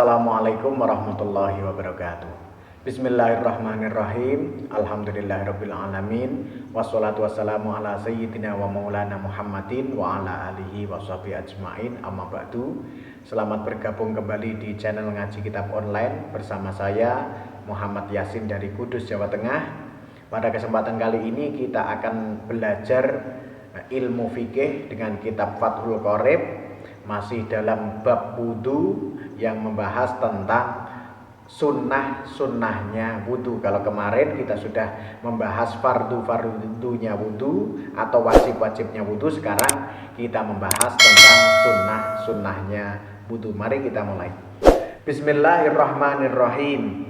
Assalamualaikum warahmatullahi wabarakatuh. Bismillahirrahmanirrahim. Alhamdulillahirrabbilalamin. Wassalatu wassalamu ala sayyidina wa maulana Muhammadin wa ala alihi wa sahbihi ajma'in. Amma ba'du. Selamat bergabung kembali di channel Ngaji Kitab Online bersama saya Muhammad Yasin dari Kudus, Jawa Tengah. Pada kesempatan kali ini kita akan belajar ilmu fikih dengan kitab Fathul Qorib, masih dalam bab wudu yang membahas tentang sunnahnya wudu. Kalau kemarin kita sudah membahas fardunya wudu atau wajibnya wudu, sekarang kita membahas tentang sunnahnya wudu. Mari kita mulai. Bismillahirrahmanirrahim.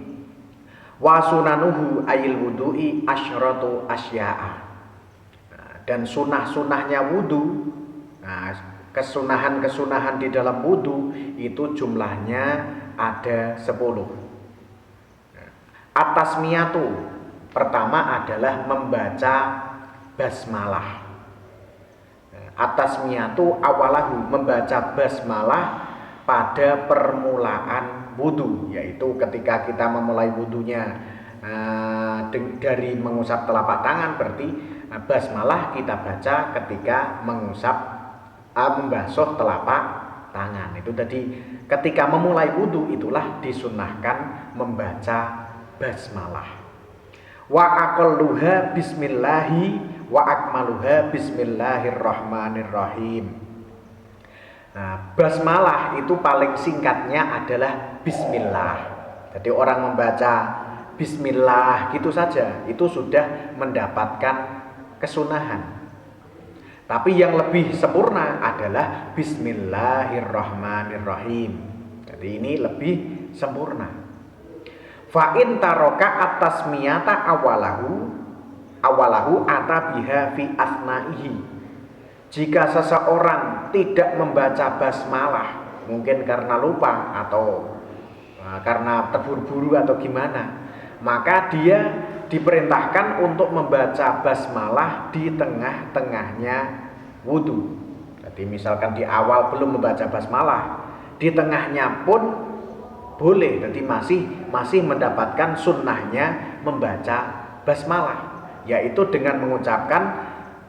Wa sunanuhu ayil wudu'i asyratu asya'a. Dan sunnahnya wudu, kesunahan di dalam wudu itu jumlahnya ada 10. Atasmiyatu, pertama adalah membaca basmalah. Atasmiyatu awalahu, membaca basmalah pada permulaan wudu, yaitu ketika kita memulai wudunya dari mengusap telapak tangan, berarti basmalah kita baca ketika membasuh telapak tangan. Itu tadi ketika memulai wudu itulah disunnahkan membaca basmalah. Wa aqalluha bismillahi wa akmaluha bismillahirrahmanirrahim. Basmalah itu paling singkatnya adalah bismillah. Jadi orang membaca bismillah gitu saja itu sudah mendapatkan kesunahan. Tapi yang lebih sempurna adalah bismillahirrahmanirrahim. Jadi ini lebih sempurna. Fa in taraka atasmiyata awalahu atabiha fi asnaihi. Jika seseorang tidak membaca basmalah, mungkin karena lupa atau karena terburu-buru atau gimana, maka dia diperintahkan untuk membaca basmalah di tengah-tengahnya wudu. Jadi misalkan di awal belum membaca basmalah, di tengahnya pun boleh. Jadi masih mendapatkan sunnahnya membaca basmalah, yaitu dengan mengucapkan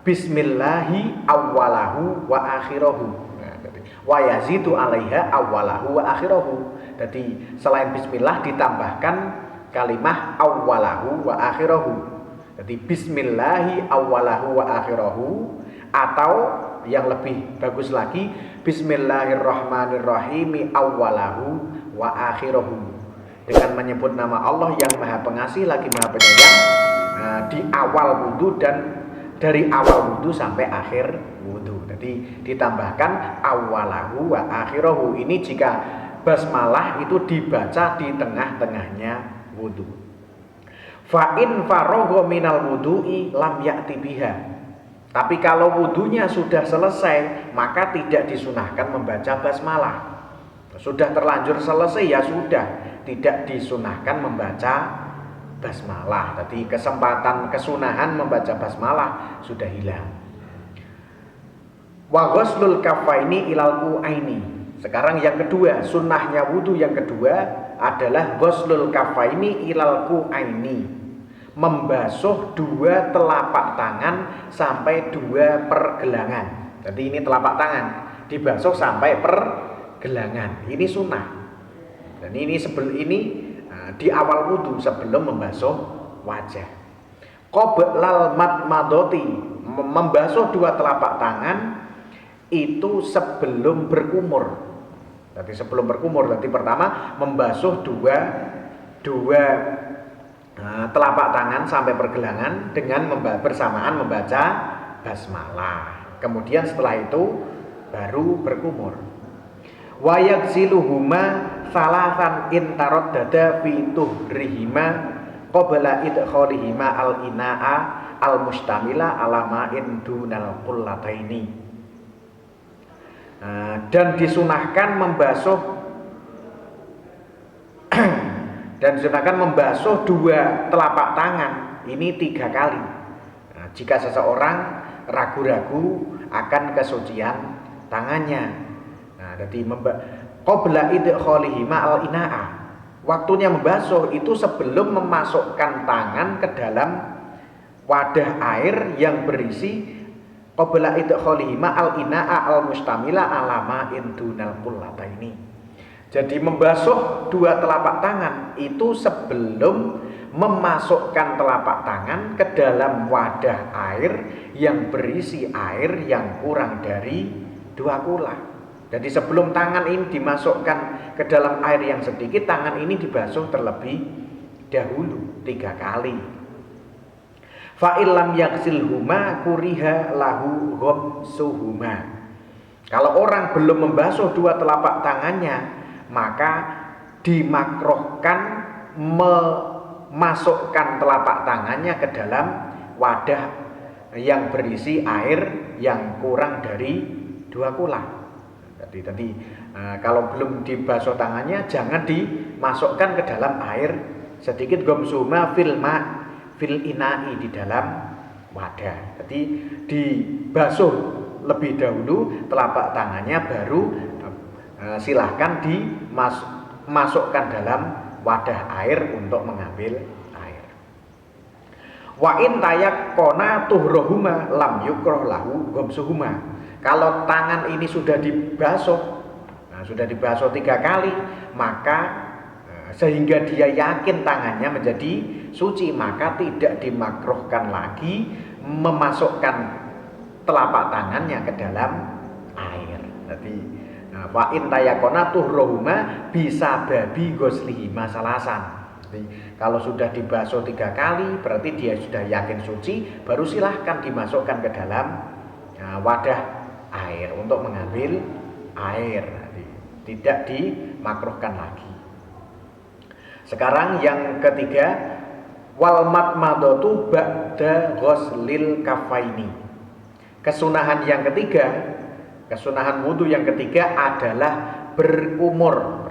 bismillahi awwalahu wa akhirahu. Wa yazidu alaiha awwalahu wa akhirahu. Jadi selain bismillah ditambahkan kalimah awwalahu wa akhirahu. Jadi bismillahi awwalahu wa akhirahu, atau yang lebih bagus lagi bismillahirrahmanirrahim awwalahu wa akhirahu, dengan menyebut nama Allah yang Maha Pengasih lagi Maha Penyayang di awal wudu dan dari awal wudu sampai akhir wudu. Jadi ditambahkan awwalahu wa akhirahu. Ini jika basmalah itu dibaca di tengah-tengahnya wudu. Fa in faragha minal wudu'i lam ya'ti biha. Tapi kalau wudunya sudah selesai, maka tidak disunahkan membaca basmalah. Sudah terlanjur selesai ya sudah, tidak disunahkan membaca basmalah. Jadi kesempatan kesunahan membaca basmalah sudah hilang. Wa ghuslul kaffaini ilal qu'aini. Sekarang yang kedua, sunnahnya wudu yang kedua adalah ghuslul kaffaini ilal qu'aini, membasuh dua telapak tangan sampai dua pergelangan. Jadi ini telapak tangan dibasuh sampai pergelangan. Ini sunnah. Dan ini di awal wudu sebelum membasuh wajah. Qoblal madmadoti, membasuh dua telapak tangan itu sebelum berkumur. Jadi sebelum berkumur, nanti pertama membasuh dua telapak tangan sampai pergelangan dengan bersamaan membaca basmalah. Kemudian setelah itu baru berkumur. Wa yaghsiluhuma salasan intaraddada fi tuhrihima qabla idkhalihima al-ina'a al-mustamila ala ma'in dunal qullataini. Dan disunahkan membasuh dua telapak tangan ini 3 kali. Jika seseorang ragu-ragu akan kesucian tangannya, jadi qabla idkhalihi ma'al ina'a. Waktunya membasuh itu sebelum memasukkan tangan ke dalam wadah air yang berisi qabla idkhalihi ma'al ina'a al mustamila ala ma'in dunal qullataini. Jadi membasuh dua telapak tangan itu sebelum memasukkan telapak tangan ke dalam wadah air yang berisi air yang kurang dari 2 kula. Jadi sebelum tangan ini dimasukkan ke dalam air yang sedikit, tangan ini dibasuh terlebih dahulu 3 kali. Fa illam yaghsilhuma kuriha lahu ghamsuhuma. Kalau orang belum membasuh dua telapak tangannya, maka dimakruhkan memasukkan telapak tangannya ke dalam wadah yang berisi air yang kurang dari 2 kula. Jadi kalau belum dibasuh tangannya, jangan dimasukkan ke dalam air sedikit, gomsuma fil ina'i, di dalam wadah. Jadi dibasuh lebih dahulu telapak tangannya, baru silahkan dimasukkan dalam wadah air untuk mengambil air. Wa in tayaqqana tuhrohuma lam yukroh lahu gomsuhuma. Kalau tangan ini sudah dibasuh, sudah dibasuh 3 kali, maka sehingga dia yakin tangannya menjadi suci, maka tidak dimakruhkan lagi memasukkan telapak tangannya ke dalam air. Jadi wa in tayaqqana tuhrohuma bisa babi ghuslihima salasan. Jadi kalau sudah dibasuh 3 kali, berarti dia sudah yakin suci, baru silahkan dimasukkan ke dalam wadah air untuk mengambil air. Jadi tidak dimakruhkan lagi. Sekarang yang ketiga, wal madmadatu ba'da ghuslil kafaini. Kesunahan yang ketiga, kesunahan wudu yang ketiga adalah berkumur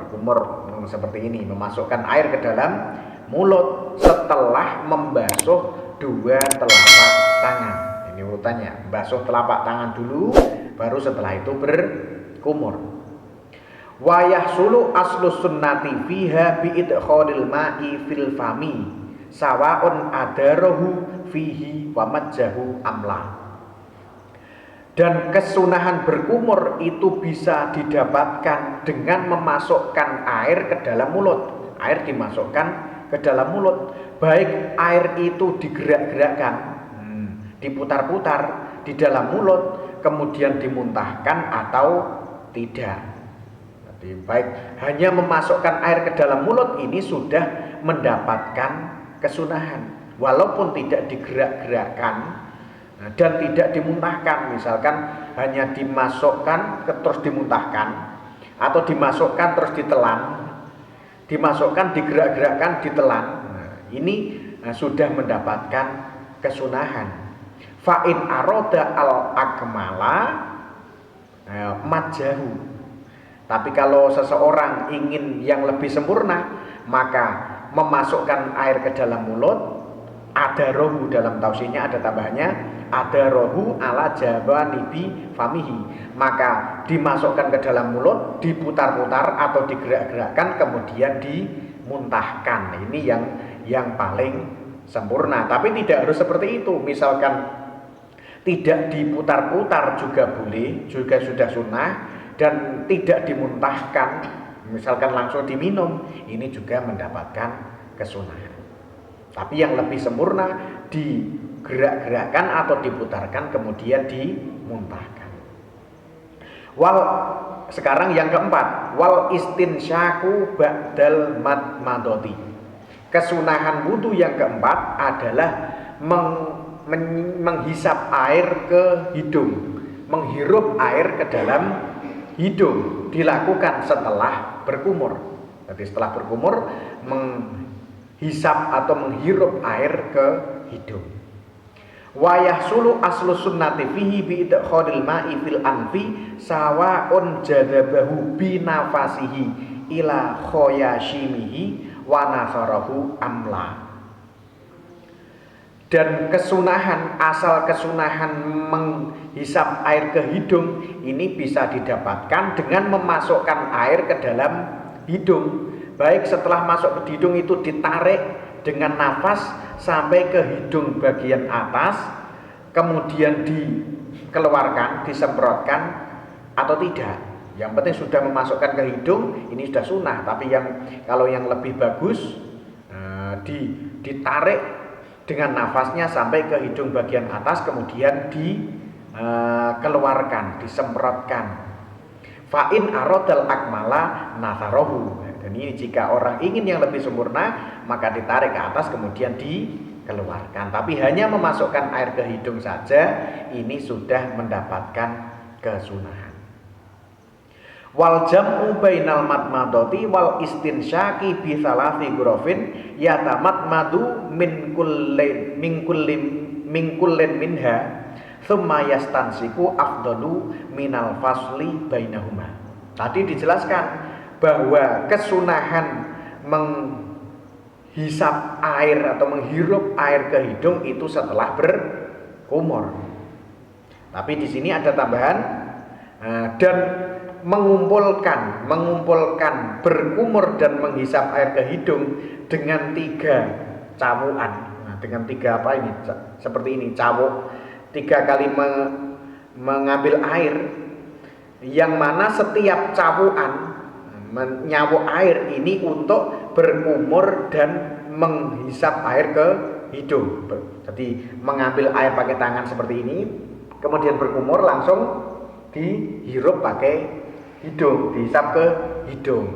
seperti ini, memasukkan air ke dalam mulut setelah membasuh dua telapak tangan. Ini urutannya, basuh telapak tangan dulu, baru setelah itu berkumur. Wa yahsulu aslu sunnati fiha bi idkhalil ma'i fil fami sawaun adarahu fihi wa majjahu amla. Dan kesunahan berkumur itu bisa didapatkan dengan memasukkan air ke dalam mulut. Air dimasukkan ke dalam mulut, baik air itu digerak-gerakkan, diputar-putar di dalam mulut, kemudian dimuntahkan atau tidak. Jadi baik hanya memasukkan air ke dalam mulut ini sudah mendapatkan kesunahan, walaupun tidak digerak-gerakkan dan tidak dimuntahkan. Misalkan hanya dimasukkan terus dimuntahkan, atau dimasukkan terus ditelan, dimasukkan digerak-gerakkan ditelan, ini sudah mendapatkan kesunahan. Fa'in aroda al-akmala majahu. Tapi kalau seseorang ingin yang lebih sempurna, maka memasukkan air ke dalam mulut, ada rohu, dalam tausinya ada tambahannya, ada rohu ala jawanibi famihi, maka dimasukkan ke dalam mulut, diputar-putar atau digerak-gerakkan, kemudian dimuntahkan. Ini yang paling sempurna. Tapi tidak harus seperti itu. Misalkan tidak diputar-putar juga boleh, juga sudah sunnah, dan tidak dimuntahkan, misalkan langsung diminum, ini juga mendapatkan kesunahan. Tapi yang lebih sempurna digerak-gerakkan atau diputarkan kemudian dimuntahkan. Sekarang yang keempat, wal istinsyaku ba'dal madmadoti. Kesunahan wudu yang keempat adalah menghisap air ke hidung, menghirup air ke dalam hidung, dilakukan setelah berkumur. Jadi setelah berkumur menghisap atau menghirup air ke hidung. Wa yahsulu aslu sunnati fihi bi idkhalil ma'i fil anfi sawaun jadabahu bi nafasihi ila khoyashimihi wa nasarahu amla. Dan kesunahan, asal kesunahan menghisap air ke hidung ini bisa didapatkan dengan memasukkan air ke dalam hidung. Baik setelah masuk ke hidung itu ditarik dengan nafas sampai ke hidung bagian atas, kemudian dikeluarkan, disemprotkan atau tidak. Yang penting sudah memasukkan ke hidung, ini sudah sunnah. Tapi kalau yang lebih bagus ditarik dengan nafasnya sampai ke hidung bagian atas, kemudian dikeluarkan, disemprotkan. Fa'in arodal akmala nasarohu. Dan ini jika orang ingin yang lebih sempurna, maka ditarik ke atas kemudian dikeluarkan. Tapi hanya memasukkan air ke hidung saja, ini sudah mendapatkan kesunahan. Wal jam'u bainal madmadati wal istinsyaqi bi thalathi ghurafin yatamadmadu min kullin minha thumma yastansiku afdalu minal fasli bainahuma. Tadi dijelaskan bahwa kesunahan menghisap air atau menghirup air ke hidung itu setelah berkumur. Tapi di sini ada tambahan dan mengumpulkan berkumur dan menghisap air ke hidung dengan 3 cawukan. Nah, dengan 3 apa ini? Seperti ini, cawuk. 3 kali mengambil air, yang mana setiap cawukan menyawuk air ini untuk berkumur dan menghisap air ke hidung. Jadi mengambil air pakai tangan seperti ini, kemudian berkumur langsung dihirup pakai hidung, dihisap ke hidung.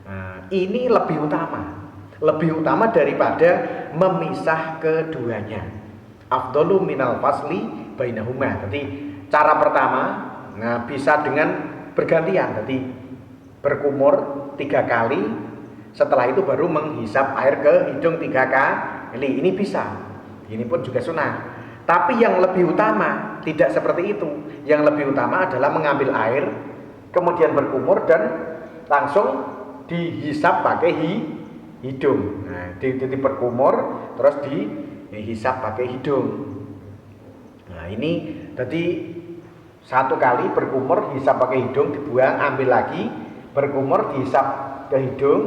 Nah, ini lebih utama daripada memisah keduanya. Afdalu minal fasli bainahuma. Jadi cara pertama bisa dengan bergantian. Jadi berkumur 3 kali, setelah itu baru menghisap air ke hidung 3 kali. Ini bisa. Ini pun juga sunnah. Tapi yang lebih utama tidak seperti itu. Yang lebih utama adalah mengambil air, kemudian berkumur dan langsung dihisap pakai hidung. Nah, jadi berkumur terus dihisap pakai hidung. Nah, ini jadi 1 kali berkumur dihisap pakai hidung, dibuang, ambil lagi, berkumur dihisap ke hidung,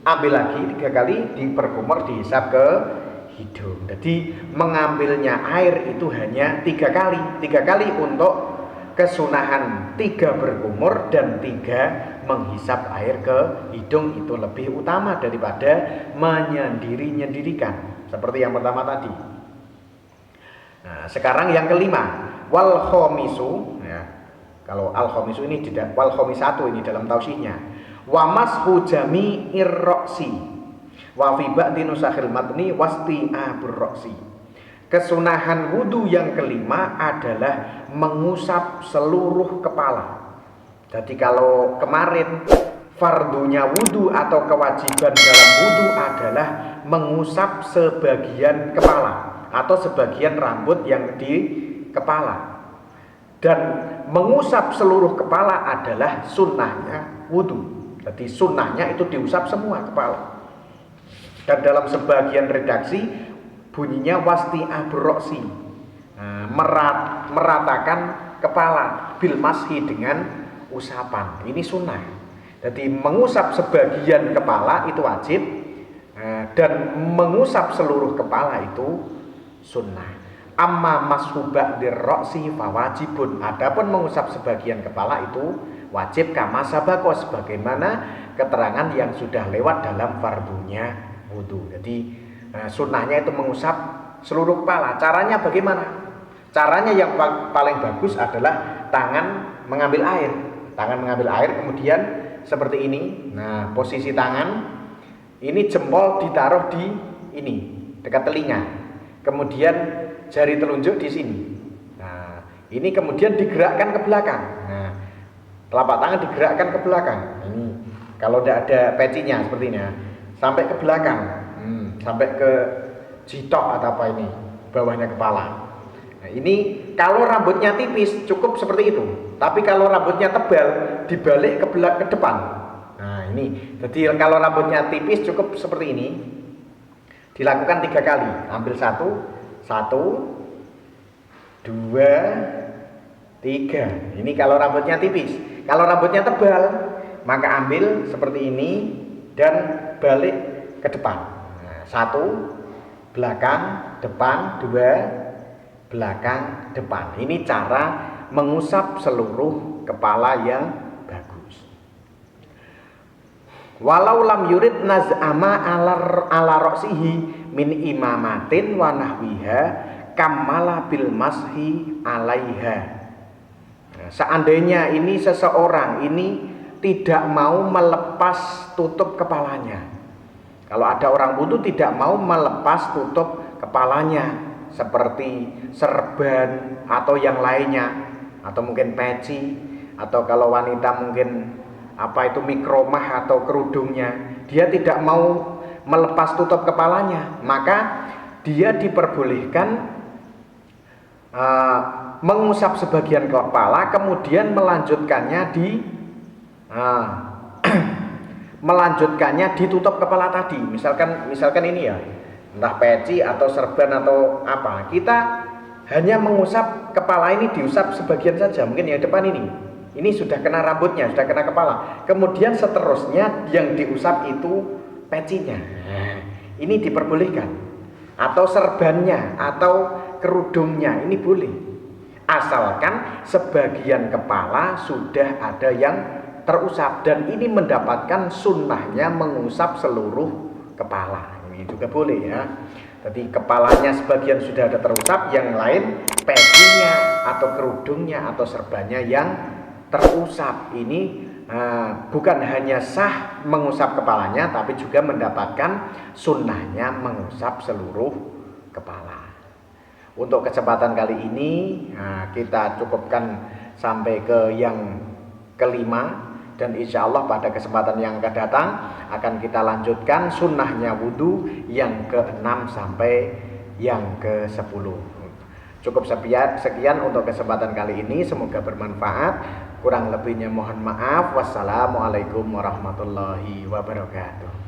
ambil lagi 3 kali, berkumur dihisap ke hidung. Jadi mengambilnya air itu hanya 3 kali. 3 kali untuk kesunahan, 3 berkumur dan 3 menghisap air ke hidung, itu lebih utama daripada menyendiri-nyendirikan seperti yang pertama tadi. Nah, sekarang yang kelima, wal khomisu, ya. Kalau al khomisu ini tidak, wal khomisatu ini dalam tausihnya. Wa mashu jami'ir ra'si wa fi ba'di nusakhil matni wasti'abur ra'si. Kesunahan wudu yang kelima adalah mengusap seluruh kepala. Jadi kalau kemarin fardunya wudu atau kewajiban dalam wudu adalah mengusap sebagian kepala atau sebagian rambut yang di kepala. Dan mengusap seluruh kepala adalah sunnahnya wudu. Jadi sunnahnya itu diusap semua kepala. Dan dalam sebagian redaksi bunyinya wasti'abur ra'si, meratakan kepala bil mashi dengan usapan. Ini sunnah. Jadi mengusap sebagian kepala itu wajib, dan mengusap seluruh kepala itu sunnah. Amma mashu ba'dir ra'si fawajibun. Adapun mengusap sebagian kepala itu wajib kama sabaqo, sebagaimana keterangan yang sudah lewat dalam fardunya wudu. Jadi sunnahnya itu mengusap seluruh kepala. Caranya bagaimana? Caranya yang paling bagus adalah tangan mengambil air. Tangan mengambil air kemudian seperti ini. Nah, posisi tangan ini, jempol ditaruh di ini dekat telinga. Kemudian jari telunjuk di sini. Nah, ini kemudian digerakkan ke belakang. Nah, telapak tangan digerakkan ke belakang. Ini kalau tidak ada pecinya seperti ini, sampai ke belakang. Sampai ke jitok atau apa ini, bawahnya kepala. Nah, ini kalau rambutnya tipis cukup seperti itu. Tapi kalau rambutnya tebal dibalik ke depan. Nah, ini. Jadi kalau rambutnya tipis cukup seperti ini. Dilakukan 3 kali. Ambil 1, 1, 2, 3. Ini kalau rambutnya tipis. Kalau rambutnya tebal, maka ambil seperti ini dan balik ke depan. 1 belakang, depan, 2 belakang, depan. Ini cara mengusap seluruh kepala yang bagus. Walau lam yurid naz'ama ala roksihi min imamatin wa nahwiha kamala bil mashi alaiha. Seandainya ini seseorang ini tidak mau melepas tutup kepalanya. Kalau ada orang wudu tidak mau melepas tutup kepalanya seperti serban atau yang lainnya, atau mungkin peci, atau kalau wanita mungkin mikromah atau kerudungnya, dia tidak mau melepas tutup kepalanya, maka dia diperbolehkan mengusap sebagian kepala kemudian melanjutkannya ditutup kepala tadi. Misalkan ini ya, entah peci atau serban atau apa, kita hanya mengusap kepala ini, diusap sebagian saja, mungkin yang depan ini sudah kena rambutnya, sudah kena kepala, kemudian seterusnya yang diusap itu pecinya. Ini diperbolehkan, atau serbannya atau kerudungnya, ini boleh, asalkan sebagian kepala sudah ada yang terusap, dan ini mendapatkan sunnahnya mengusap seluruh kepala. Ini juga boleh ya. Jadi kepalanya sebagian sudah ada terusap, yang lain pecinya atau kerudungnya atau serbannya yang terusap. Ini bukan hanya sah mengusap kepalanya, tapi juga mendapatkan sunnahnya mengusap seluruh kepala. Untuk kesempatan kali ini kita cukupkan sampai ke yang kelima, dan insya Allah pada kesempatan yang akan datang akan kita lanjutkan sunnahnya wudhu yang ke-6 sampai yang ke-10. Cukup sekian untuk kesempatan kali ini, semoga bermanfaat. Kurang lebihnya mohon maaf. Wassalamualaikum warahmatullahi wabarakatuh.